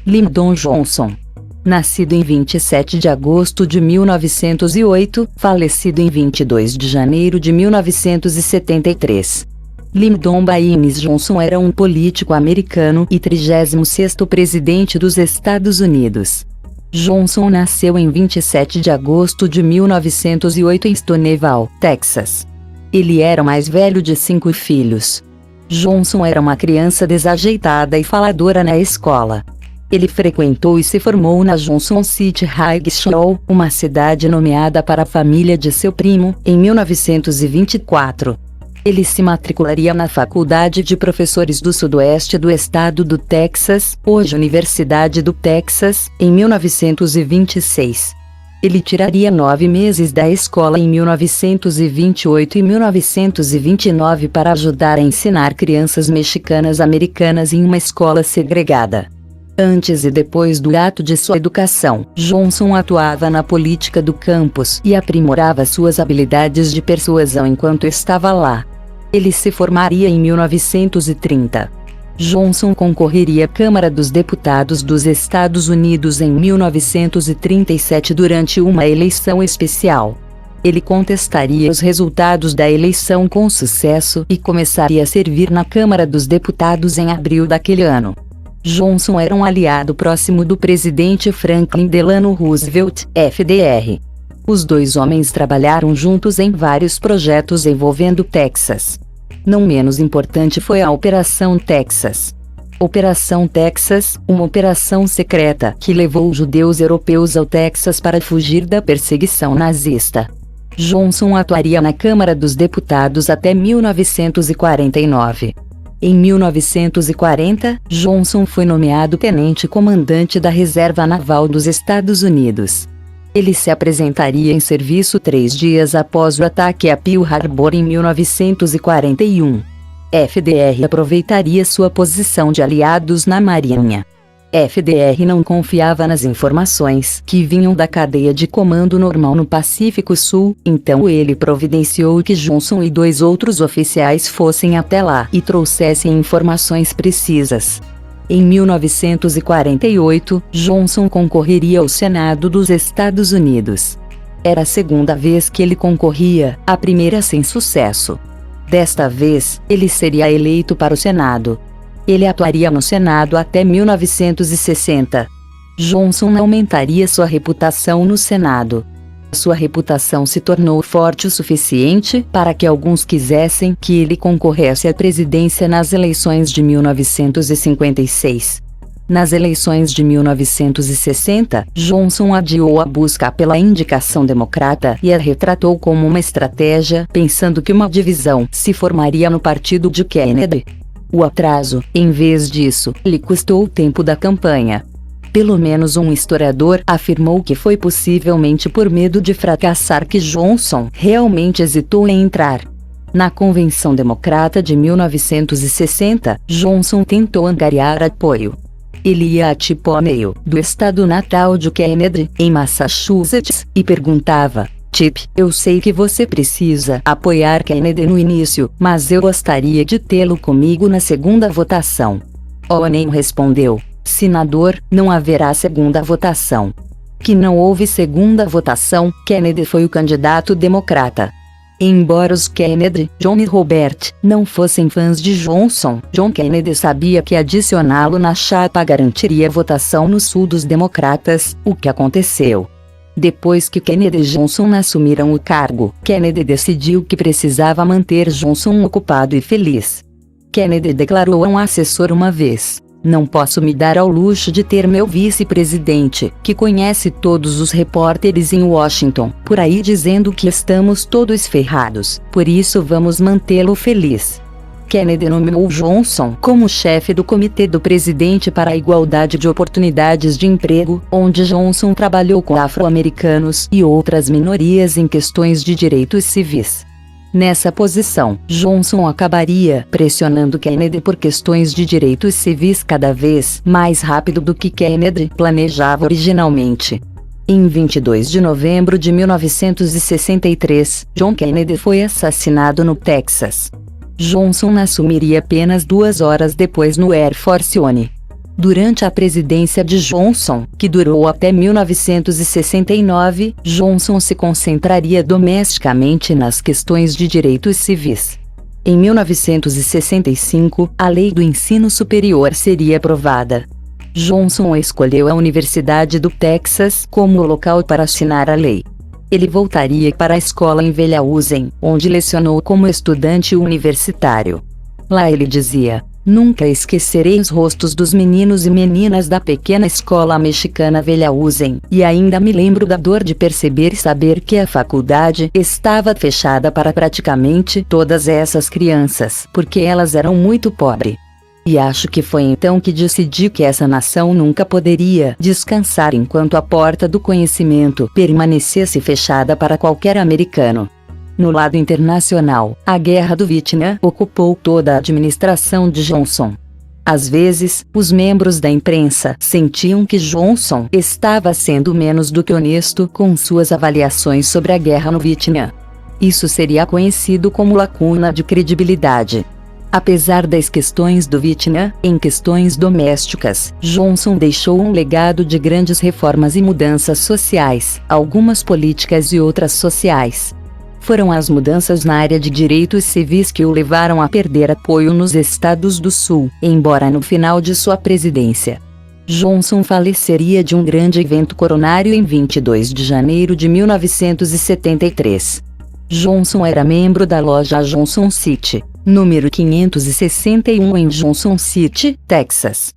Lyndon Johnson. Nascido em 27 de agosto de 1908, falecido em 22 de janeiro de 1973. Lyndon Baines Johnson era um político americano e 36º presidente dos Estados Unidos. Johnson nasceu em 27 de agosto de 1908 em Stonewall, Texas. Ele era o mais velho de 5 filhos. Johnson era uma criança desajeitada e faladora na escola. Ele frequentou e se formou na Johnson City High School, uma cidade nomeada para a família de seu primo, em 1924. Ele se matricularia na Faculdade de Professores do Sudoeste do Estado do Texas, hoje Universidade do Texas, em 1926. Ele tiraria 9 meses da escola em 1928 e 1929 para ajudar a ensinar crianças mexicanas americanas em uma escola segregada. Antes e depois do ato de sua educação, Johnson atuava na política do campus e aprimorava suas habilidades de persuasão enquanto estava lá. Ele se formaria em 1930. Johnson concorreria à Câmara dos Deputados dos Estados Unidos em 1937 durante uma eleição especial. Ele contestaria os resultados da eleição com sucesso e começaria a servir na Câmara dos Deputados em abril daquele ano. Johnson era um aliado próximo do presidente Franklin Delano Roosevelt, FDR. Os dois homens trabalharam juntos em vários projetos envolvendo Texas. Não menos importante foi a Operação Texas. Operação Texas, uma operação secreta que levou judeus europeus ao Texas para fugir da perseguição nazista. Johnson atuaria na Câmara dos Deputados até 1949. Em 1940, Johnson foi nomeado tenente-comandante da Reserva Naval dos Estados Unidos. Ele se apresentaria em serviço 3 dias após o ataque a Pearl Harbor em 1941. FDR aproveitaria sua posição de aliados na Marinha. FDR não confiava nas informações que vinham da cadeia de comando normal no Pacífico Sul, então ele providenciou que Johnson e 2 outros oficiais fossem até lá e trouxessem informações precisas. Em 1948, Johnson concorreria ao Senado dos Estados Unidos. Era a segunda vez que ele concorria, a primeira sem sucesso. Desta vez, ele seria eleito para o Senado. Ele atuaria no Senado até 1960. Johnson aumentaria sua reputação no Senado. Sua reputação se tornou forte o suficiente para que alguns quisessem que ele concorresse à presidência nas eleições de 1956. Nas eleições de 1960, Johnson adiou a busca pela indicação democrata e a retratou como uma estratégia, pensando que uma divisão se formaria no partido de Kennedy. O atraso, em vez disso, lhe custou o tempo da campanha. Pelo menos um historiador afirmou que foi possivelmente por medo de fracassar que Johnson realmente hesitou em entrar. Na Convenção Democrata de 1960, Johnson tentou angariar apoio. Ele ia a Tippecanoe, do estado natal de Kennedy, em Massachusetts, e perguntava: Chip, eu sei que você precisa apoiar Kennedy no início, mas eu gostaria de tê-lo comigo na segunda votação. Onen respondeu: Senador, não haverá segunda votação. Que não houve segunda votação, Kennedy foi o candidato democrata. Embora os Kennedy, John e Robert, não fossem fãs de Johnson, John Kennedy sabia que adicioná-lo na chapa garantiria votação no sul dos democratas, o que aconteceu. Depois que Kennedy e Johnson assumiram o cargo, Kennedy decidiu que precisava manter Johnson ocupado e feliz. Kennedy declarou a um assessor uma vez: não posso me dar ao luxo de ter meu vice-presidente, que conhece todos os repórteres em Washington, por aí dizendo que estamos todos ferrados, por isso vamos mantê-lo feliz. Kennedy nomeou Johnson como chefe do Comitê do Presidente para a Igualdade de Oportunidades de Emprego, onde Johnson trabalhou com afro-americanos e outras minorias em questões de direitos civis. Nessa posição, Johnson acabaria pressionando Kennedy por questões de direitos civis cada vez mais rápido do que Kennedy planejava originalmente. Em 22 de novembro de 1963, John Kennedy foi assassinado no Texas. Johnson assumiria apenas 2 horas depois no Air Force One. Durante a presidência de Johnson, que durou até 1969, Johnson se concentraria domesticamente nas questões de direitos civis. Em 1965, a lei do ensino superior seria aprovada. Johnson escolheu a Universidade do Texas como local para assinar a lei. Ele voltaria para a escola em Wellhausen, onde lecionou como estudante universitário. Lá ele dizia: "Nunca esquecerei os rostos dos meninos e meninas da pequena escola mexicana Wellhausen, e ainda me lembro da dor de perceber e saber que a faculdade estava fechada para praticamente todas essas crianças, porque elas eram muito pobres. E acho que foi então que decidi que essa nação nunca poderia descansar enquanto a porta do conhecimento permanecesse fechada para qualquer americano." No lado internacional, a Guerra do Vietnã ocupou toda a administração de Johnson. Às vezes, os membros da imprensa sentiam que Johnson estava sendo menos do que honesto com suas avaliações sobre a guerra no Vietnã. Isso seria conhecido como lacuna de credibilidade. Apesar das questões do Vietnã, em questões domésticas, Johnson deixou um legado de grandes reformas e mudanças sociais, algumas políticas e outras sociais. Foram as mudanças na área de direitos civis que o levaram a perder apoio nos Estados do Sul, embora no final de sua presidência. Johnson faleceria de um grande evento coronário em 22 de janeiro de 1973. Johnson era membro da loja Johnson City, número 561 em Johnson City, Texas.